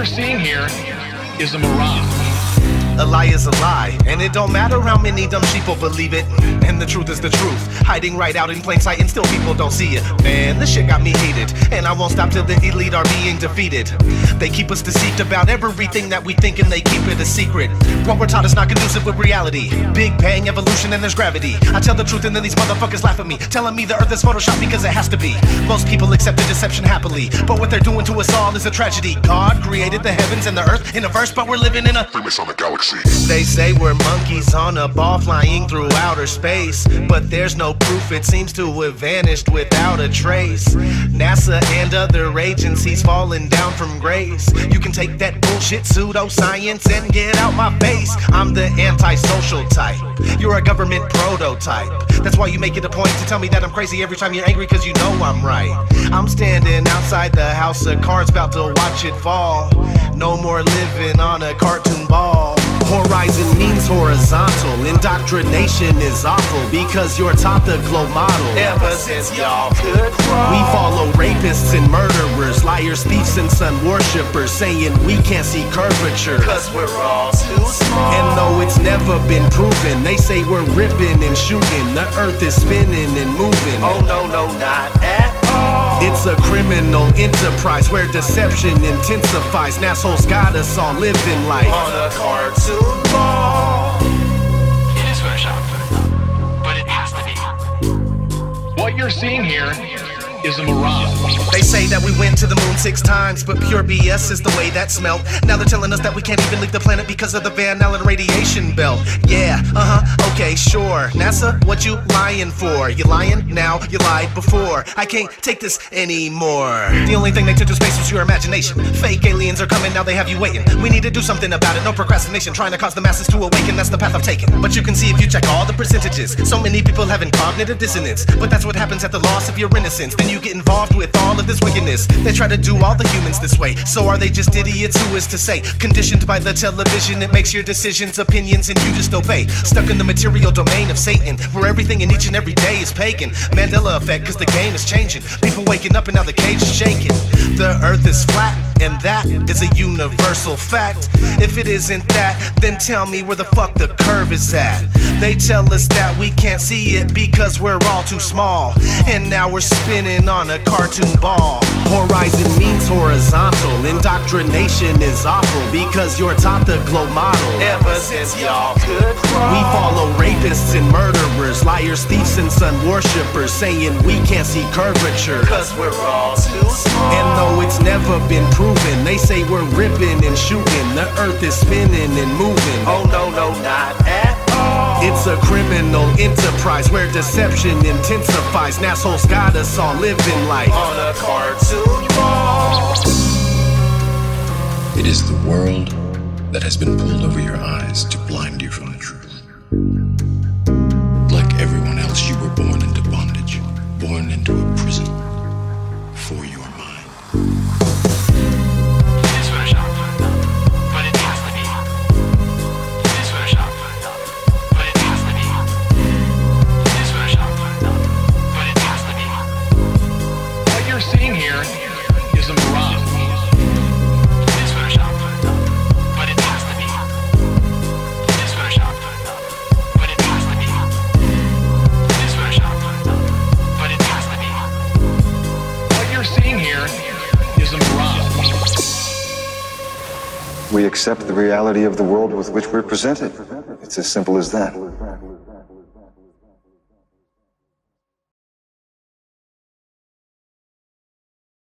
you're seeing here is a mirage. A lie is a lie, and it don't matter how many dumb sheeple believe it. And the truth is the truth, hiding right out in plain sight, and still people don't see it. Man, this shit got me heated, and I won't stop till the elite are being defeated. They keep us deceived about everything that we think, and they keep it a secret. What we're taught is not conducive with reality. Big bang, evolution, and there's gravity. I tell the truth and then these motherfuckers laugh at me, telling me the earth is photoshopped because it has to be. Most people accept the deception happily, but what they're doing to us all is a tragedy. God created the heavens and the earth in a verse, but we're living in a Freemasonic galaxy. They say we're monkeys on a ball flying through outer space, but there's no proof, it seems to have vanished without a trace. NASA and other agencies falling down from grace. You can take that bullshit pseudoscience and get out my face. I'm the antisocial type, you're a government prototype. That's why you make it a point to tell me that I'm crazy every time you're angry, cause you know I'm right. I'm standing outside the house of cards about to watch it fall. No more living on a cartoon ball. Horizon means horizontal, indoctrination is awful because you're taught the glow model. Ever since y'all could crawl, we follow rapists and murderers, liars, thieves and sun worshippers, saying we can't see curvature cause we're all too small. And though it's never been proven, they say we're ripping and shooting, the earth is spinning and moving. Oh no, no, not at all. It's a criminal enterprise where deception intensifies. Assholes got us all living life on a cartoon ball. It is photoshopped, but it has to be. What you're seeing here is a mirage. They say that we went to the moon 6 times, but pure BS is the way that smelled. Now they're telling us that we can't even leave the planet because of the Van Allen radiation belt. Yeah, okay, sure. NASA, what you lying for? You lying now, you lied before. I can't take this anymore. The only thing they took to space was your imagination. Fake aliens are coming, now they have you waiting. We need to do something about it, no procrastination. Trying to cause the masses to awaken, that's the path I've taken. But you can see if you check all the percentages, so many people having cognitive dissonance. But that's what happens at the loss of your innocence. Then you get involved with all of this wickedness. They try to do all the humans this way. So are they just idiots? Who is to say? Conditioned by the television, it makes your decisions, opinions, and you just obey. Stuck in the material domain of Satan, where everything in each and every day is pagan. Mandela effect, cause the game is changing. People waking up and now the cage is shaking. The earth is flat, and that is a universal fact. If it isn't that, then tell me where the fuck the curve is at. They tell us that we can't see it because we're all too small, and now we're spinning on a cartoon ball. Horizon means horizontal, indoctrination is awful because you're taught the glow model. Ever since y'all could crawl, we follow rapists and murderers, liars, thieves and sun worshippers, saying we can't see curvature cause we're all too small. And though it's never been proven, they say we're ripping and shooting, the earth is spinning and moving. Oh no, no, not at all. It's a criminal enterprise where deception intensifies. Assholes got us all living life on a cartoon ball. It is the world that has been pulled over your eyes to blind you from the truth. Like everyone else, you were born into bondage, born into a prison for your mind. Seeing here is a mirage. It is photoshopped, but it has to be. It is photoshopped, but it has to be. It is photoshopped, but it has to be. What you're seeing here is a mirage. We accept the reality of the world with which we're presented. It's as simple as that.